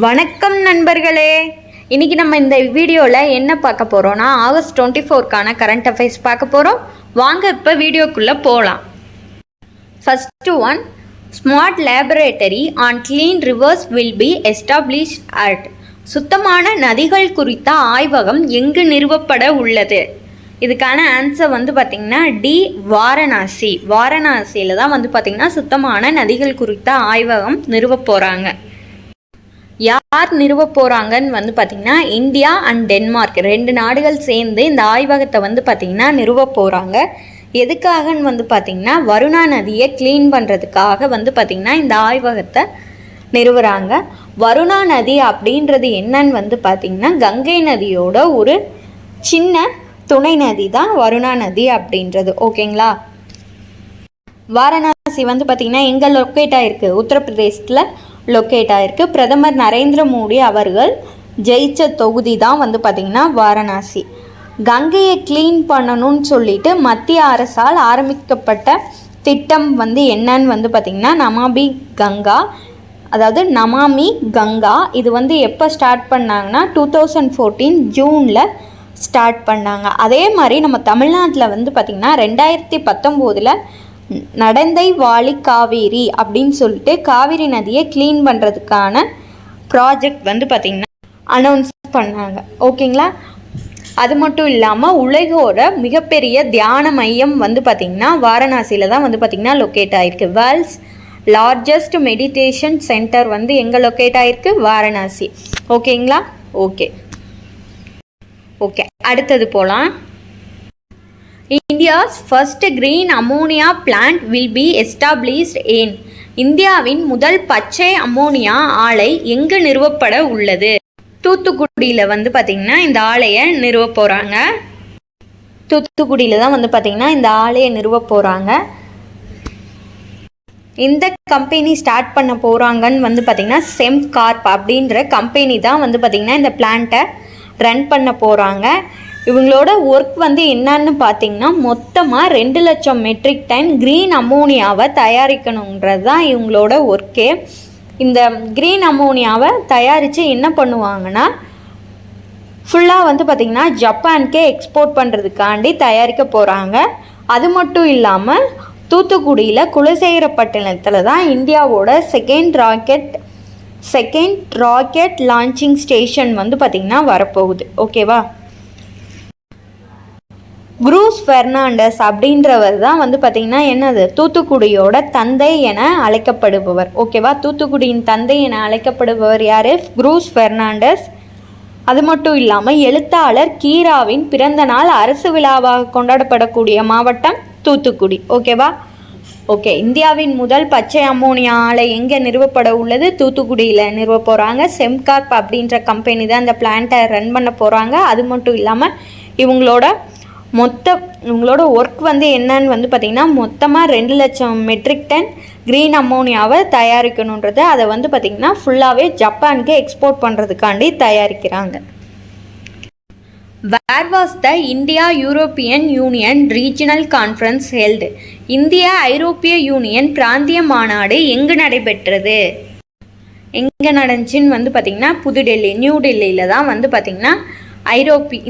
வணக்கம் நண்பர்களே. இன்றைக்கி நம்ம இந்த வீடியோவில் என்ன பார்க்க போகிறோன்னா ஆகஸ்ட் 24க்கான கரண்ட் அஃபேர்ஸ் பார்க்க போகிறோம். வாங்க இப்போ வீடியோக்குள்ளே போகலாம். First one, smart laboratory on clean reverse will be established at. சுத்தமான நதிகள் குறித்த ஆய்வகம் எங்கு நிறுவப்பட உள்ளது? இதுக்கான ஆன்சர் பார்த்திங்கன்னா டி, வாரணாசி. வாரணாசியில் தான் பார்த்திங்கன்னா சுத்தமான நதிகள் குறித்த ஆய்வகம் நிறுவ போகிறாங்க. யார் நிறுவ போகிறாங்கன்னு பார்த்திங்கன்னா இந்தியா அண்ட் டென்மார்க் 2 நாடுகள் சேர்ந்து இந்த ஆய்வகத்தை பார்த்திங்கன்னா நிறுவ போகிறாங்க. எதுக்காகன்னு பார்த்திங்கன்னா வருணா நதியை க்ளீன் பண்ணுறதுக்காக பார்த்திங்கன்னா இந்த ஆய்வகத்தை நிறுவுகிறாங்க. வருணா நதி அப்படின்றது என்னன்னு பார்த்திங்கன்னா கங்கை நதியோட ஒரு சின்ன துணை நதி தான் வருணா நதி அப்படின்றது. ஓகேங்களா? வாரணாசி பார்த்திங்கன்னா எங்கே லொக்கேட் ஆகிருக்கு? உத்தரப்பிரதேசத்தில் லொக்கேட் ஆகிருக்கு. பிரதமர் நரேந்திர மோடி அவர்கள் ஜெயிச்ச தொகுதி தான் பார்த்திங்கன்னா வாரணாசி. கங்கையை க்ளீன் பண்ணணும்னு சொல்லிட்டு மத்திய அரசால் ஆரம்பிக்கப்பட்ட திட்டம் என்னன்னு பார்த்திங்கன்னா நமாமி கங்கா. அதாவது நமாமி கங்கா இது எப்போ ஸ்டார்ட் பண்ணாங்கன்னா 2014 ஜூனில் ஸ்டார்ட் பண்ணாங்க. அதே மாதிரி நம்ம தமிழ்நாட்டில் பார்த்திங்கன்னா 2019 நடந்தை வாலி காவேரி அப்படின்னு சொல்லிட்டு காவிரி நதியை க்ளீன் பண்ணுறதுக்கான ப்ராஜெக்ட் பார்த்திங்கன்னா அனௌன்ஸ் பண்ணாங்க. ஓகேங்களா? அது மட்டும் இல்லாமல் உலகோட மிகப்பெரிய தியான மையம் பார்த்திங்கன்னா வாரணாசியில் தான் பார்த்திங்கன்னா லொக்கேட் ஆகிருக்கு. வேர்ல்ட்ஸ் லார்ஜஸ்ட் மெடிடேஷன் சென்டர் எங்கே லொக்கேட் ஆகிருக்கு? வாரணாசி. ஓகேங்களா? ஓகே, அடுத்தது போகலாம். India's first green ammonia plant will be established இன். இந்தியாவின் முதல் பச்சை அமோனியா ஆலை எங்கு நிறுவப்பட உள்ளது? தூத்துக்குடியில் பார்த்திங்கன்னா இந்த ஆலையை நிறுவ போகிறாங்க. தூத்துக்குடியில் தான் பார்த்திங்கன்னா இந்த ஆலையை நிறுவ போகிறாங்க. இந்த கம்பெனி ஸ்டார்ட் பண்ண போகிறாங்கன்னு பார்த்திங்கன்னா செம்கார்ப் அப்படின்ற கம்பெனி தான் பார்த்திங்கன்னா இந்த பிளான்ட்டை ரன் பண்ண போகிறாங்க. இவங்களோட ஒர்க் என்னன்னு பார்த்தீங்கன்னா மொத்தமாக 2 லட்சம் மெட்ரிக் டன் க்ரீன் அமோனியாவை தயாரிக்கணுன்றது தான் இவங்களோட ஒர்க்கே. இந்த க்ரீன் அமோனியாவை தயாரித்து என்ன பண்ணுவாங்கன்னா ஃபுல்லாக பார்த்திங்கன்னா ஜப்பானுக்கே எக்ஸ்போர்ட் பண்ணுறதுக்காண்டி தயாரிக்க போகிறாங்க. அது மட்டும் இல்லாமல் தூத்துக்குடியில் குலசேகரப்பட்டினத்தில் தான் இந்தியாவோட செகண்ட் ராக்கெட் லான்ச்சிங் ஸ்டேஷன் பார்த்திங்கன்னா வரப்போகுது. ஓகேவா? ப்ரூஸ் பெர்னாண்டஸ் அப்படின்றவர் தான் பார்த்திங்கன்னா என்னது தூத்துக்குடியோட தந்தை என அழைக்கப்படுபவர். ஓகேவா? தூத்துக்குடியின் தந்தை என அழைக்கப்படுபவர் யார்? ப்ரூஸ் பெர்னாண்டஸ். அது மட்டும் இல்லாமல் எழுத்தாளர் கீராவின் பிறந்த நாள் அரசு விழாவாக கொண்டாடப்படக்கூடிய மாவட்டம் தூத்துக்குடி. ஓகேவா? ஓகே, இந்தியாவின் முதல் பச்சை அமோனியா ஆலை எங்கே நிறுவப்பட உள்ளது? தூத்துக்குடியில் நிறுவ போகிறாங்க. செம்கார்ப் அப்படின்ற கம்பெனி தான் இந்த பிளான்ட்டை ரன் பண்ண போகிறாங்க. அது மட்டும் இல்லாமல் இவங்களோட ஒர்க் என்னன்னு பார்த்திங்கன்னா மொத்தமாக 2 லட்சம் மெட்ரிக் டன் க்ரீன் அமோனியாவை தயாரிக்கணுன்றது அதை பார்த்திங்கன்னா ஃபுல்லாகவே ஜப்பானுக்கு எக்ஸ்போர்ட் பண்ணுறதுக்காண்டி தயாரிக்கிறாங்க. Where was the India European Union regional conference held? இந்திய ஐரோப்பிய யூனியன் பிராந்திய மாநாடு எங்கு நடைபெற்றது? எங்கே நடந்துச்சுன்னு பார்த்திங்கன்னா புதுடெல்லி, நியூ டெல்லியில் தான் பார்த்திங்கன்னா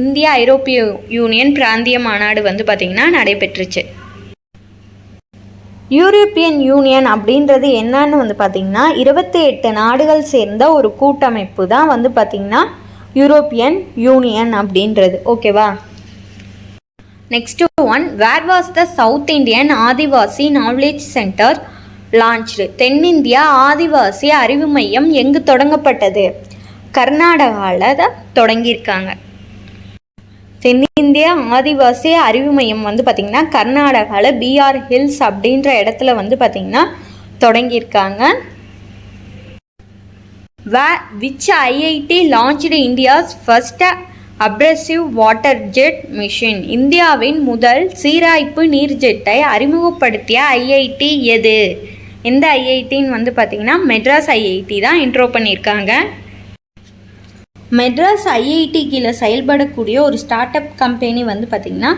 இந்திய ஐரோப்பிய யூனியன் பிராந்திய மாநாடு பார்த்திங்கன்னா நடைபெற்றுச்சு. யூரோப்பியன் யூனியன் அப்படின்றது என்னன்னு பார்த்திங்கன்னா 28 நாடுகள் சேர்ந்த ஒரு கூட்டமைப்பு தான் பார்த்திங்கன்னா யூரோப்பியன் யூனியன் அப்படின்றது. ஓகேவா? Next one, where was the South Indian Adivasi knowledge centre launched? தென்னிந்திய ஆதிவாசி அறிவு மையம் எங்கு தொடங்கப்பட்டது? கர்நாடகாவில் தான் தொடங்கியிருக்காங்க. தென்னிந்திய ஆதிவாசி அறிவு மையம் பார்த்திங்கன்னா கர்நாடகாவில் பிஆர் ஹில்ஸ் அப்படின்ற இடத்துல பார்த்திங்கன்னா தொடங்கியிருக்காங்க. Which IIT launched India's first abrasive water jet machine? இந்தியாவின் முதல் சீராய்ப்பு நீர் ஜெட்டை அறிமுகப்படுத்திய ஐஐடி எது? எந்த ஐஐடின்னு பார்த்திங்கன்னா மெட்ராஸ் ஐஐடி தான் இன்ட்ரோ பண்ணியிருக்காங்க. மெட்ராஸ் ஐஐடி கீழே செயல்படக்கூடிய ஒரு ஸ்டார்ட் அப் கம்பெனி பார்த்திங்கன்னா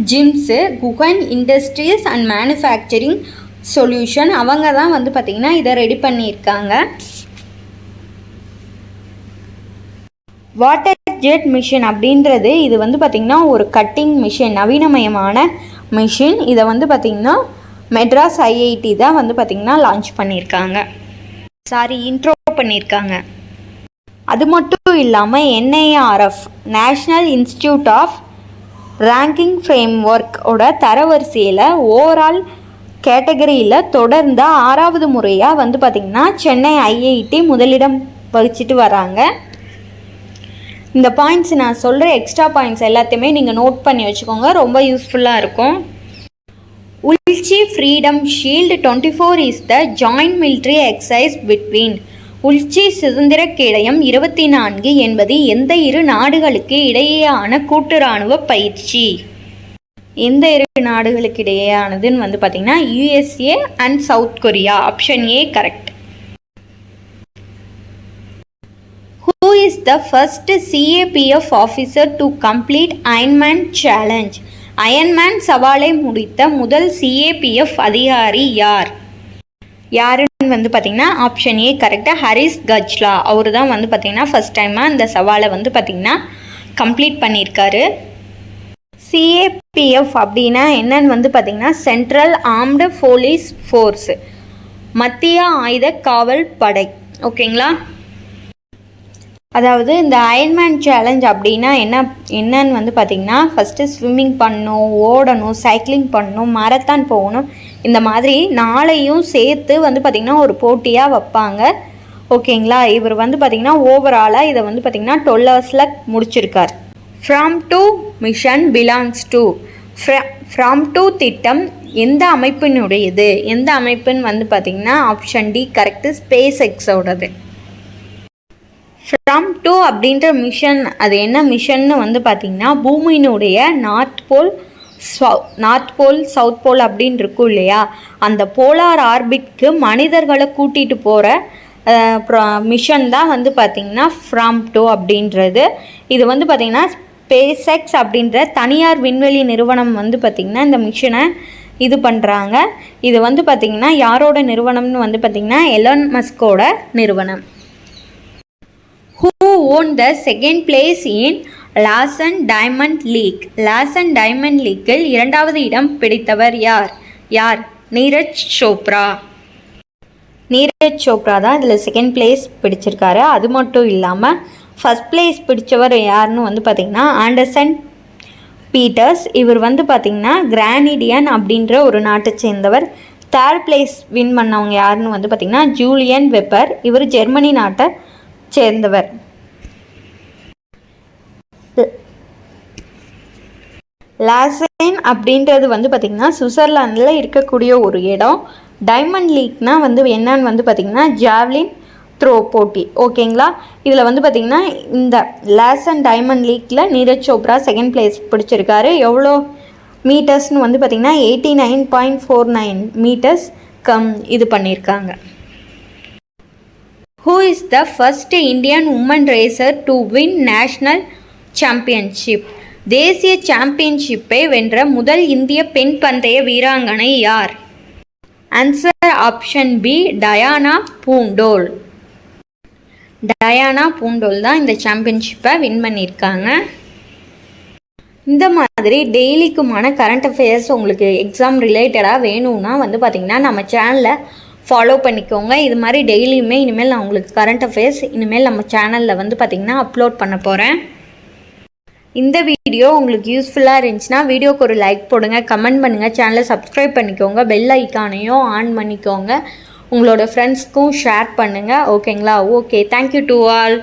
ஜிம்ஸு Guhan industries and manufacturing solution அவங்க தான் பார்த்திங்கன்னா இதை ரெடி பண்ணியிருக்காங்க. வாட்டர் ஜெட் மிஷின் அப்படின்றது இது வந்து பார்த்திங்கன்னா ஒரு கட்டிங் மிஷின், நவீனமயமான மிஷின். இதை வந்து பார்த்திங்கன்னா மெட்ராஸ் ஐஐடி தான் வந்து பார்த்திங்கன்னா லான்ச் பண்ணியிருக்காங்க, இன்ட்ரோ பண்ணியிருக்காங்க. அது மட்டும் இல்லாமல் NIRF national institute of ranking ஃப்ரேம்ஒர்க்கோட தரவரிசையில் ஓவரால் கேட்டகரியில் தொடர்ந்து 6வது முறையாக வந்து பார்த்திங்கன்னா சென்னை IIT முதலிடம் வகிச்சிட்டு வராங்க. இந்த பாயிண்ட்ஸ் நான் சொல்கிற எக்ஸ்ட்ரா பாயிண்ட்ஸ் எல்லாத்தையுமே நீங்கள் நோட் பண்ணி வச்சுக்கோங்க, ரொம்ப யூஸ்ஃபுல்லாக இருக்கும். Ulchi freedom shield 24 is the joint military exercise between. Ulchi சுதந்திர கேடயம் 24 என்பது எந்த இரு நாடுகளுக்கு இடையேயான கூட்டு இராணுவ பயிற்சி? எந்த இரு நாடுகளுக்கு இடையேயானதுன்னு வந்து பார்த்திங்கன்னா USA and south Korea. Option A correct. Who is the first CAPF officer to complete Ironman challenge? Iron Man சவாலை முடித்த முதல் CAPF அதிகாரி யார்? யாருன்னு வந்து பார்த்திங்கன்னா ஆப்ஷன் A கரெக்டாக ஹரிஸ் கஜ்லா. அவர் தான் வந்து பார்த்திங்கன்னா ஃபஸ்ட் டைமாக இந்த சவாலை வந்து பார்த்திங்கன்னா கம்ப்ளீட் பண்ணியிருக்காரு. CAPF அப்படின்னா என்னன்னு வந்து பார்த்திங்கன்னா சென்ட்ரல் ஆர்ம்டு போலீஸ் ஃபோர்ஸ், மத்திய ஆயுத காவல் படை. ஓகேங்களா? அதாவது இந்த அயன்மேன் சேலஞ்ச் அப்படின்னா என்னன்னு வந்து பார்த்திங்கன்னா ஃபஸ்ட்டு ஸ்விம்மிங் பண்ணணும், ஓடணும், சைக்கிளிங் பண்ணணும், மாரத்தான் போகணும். இந்த மாதிரி நாளையும் சேர்த்து வந்து பார்த்திங்கன்னா ஒரு போட்டியாக வைப்பாங்க. ஓகேங்களா? இவர் வந்து பார்த்திங்கன்னா ஓவராலாக இதை வந்து பார்த்திங்கன்னா 12 ஹவர்ஸில் முடிச்சிருக்கார். Fram two mission belongs to. Fram two திட்டம் எந்த அமைப்பினுடையது? எந்த அமைப்புன்னு வந்து பார்த்திங்கன்னா ஆப்ஷன் D கரெக்டு, ஸ்பேஸ் எக்ஸோடது. ஃப்ரம் டு அப்படின்ற மிஷன், அது என்ன மிஷன்னு வந்து பார்த்திங்கன்னா பூமியினுடைய நார்த் போல் சவுத் போல் அப்படின்னு இருக்கும் இல்லையா, அந்த போலார் ஆர்பிட்க்கு மனிதர்களை கூட்டிகிட்டு போகிற மிஷன் தான் வந்து பார்த்திங்கன்னா ஃப்ரம் டு அப்படின்றது. இது வந்து பார்த்திங்கன்னா ஸ்பேஸ் எக்ஸ் அப்படின்ற தனியார் விண்வெளி நிறுவனம் வந்து பார்த்திங்கன்னா இந்த மிஷனை இது பண்ணுறாங்க. இது வந்து பார்த்திங்கன்னா யாரோட நிறுவனம்னு வந்து பார்த்திங்கன்னா எலான் மஸ்கோட நிறுவனம். Who won the second place in Lausanne diamond league? Lausanne diamond லீக்கில் 2வது இடம் பிடித்தவர் யார்? நீரஜ் சோப்ரா. நீரஜ் சோப்ரா தான் இதில் செகண்ட் பிளேஸ் பிடிச்சிருக்காரு. அது மட்டும் இல்லாமல் ஃபஸ்ட் பிளேஸ் பிடிச்சவர் யாருன்னு வந்து பார்த்திங்கன்னா ஆண்டர்சன் பீட்டர்ஸ். இவர் வந்து பார்த்திங்கன்னா கிரானிடியன் அப்படின்ற ஒரு நாட்டை சேர்ந்தவர். தேர்ட் பிளேஸ் வின் பண்ணவங்க யாருன்னு வந்து பார்த்திங்கன்னா ஜூலியன் வெப்பர். இவர் ஜெர்மனி நாட்டை சேர்ந்தவர். லாசன் அப்படின்றது வந்து பார்த்திங்கன்னா சுவிட்சர்லாண்டில் இருக்கக்கூடிய ஒரு இடம். டைமண்ட் லீக்னா வந்து என்னன்னு வந்து பார்த்திங்கன்னா ஜாவ்லின் த்ரோ போட்டி. ஓகேங்களா? இதில் வந்து பார்த்திங்கன்னா இந்த லாசன் டைமண்ட் லீக்கில் நீரஜ் சோப்ரா செகண்ட் பிளேஸ் பிடிச்சிருக்காரு. எவ்வளோ மீட்டர்ஸ்னு வந்து பார்த்திங்கன்னா 89.49 மீட்டர்ஸ் இது பண்ணியிருக்காங்க. Who is the first Indian woman racer to win national championship? தேசிய சாம்பியன்ஷிப்பை வென்ற முதல் இந்திய பெண் பந்தய வீராங்கனை யார்? Answer option B Diana Pundole. Diana Pundole தான் இந்த சாம்பியன்ஷிப்பை வின் பண்ணியிருக்காங்க. இந்த மாதிரி டெய்லிக்குமான கரண்ட் அஃபேர்ஸ் உங்களுக்கு எக்ஸாம் ரிலேட்டடாக வேணும்னா வந்து பார்த்திங்கன்னா நம்ம சேனலை ஃபாலோ பண்ணிக்கோங்க. இது மாதிரி டெய்லியுமே இனிமேல் நான் உங்களுக்கு கரண்ட் அஃபேர்ஸ் இனிமேல் நம்ம சேனலில் வந்து பார்த்திங்கன்னா அப்லோட் பண்ண போகிறேன். இந்த வீடியோ உங்களுக்கு யூஸ்ஃபுல்லாக இருந்துச்சுன்னா வீடியோக்கு ஒரு லைக் போடுங்க, கமெண்ட் பண்ணுங்கள், சேனலை சப்ஸ்கிரைப் பண்ணிக்கோங்க, பெல் ஐக்கானையும் ஆன் பண்ணிக்கோங்க, உங்களோட ஃப்ரெண்ட்ஸ்க்கும் ஷேர் பண்ணுங்கள். ஓகேங்களா? Okay, thank you to all.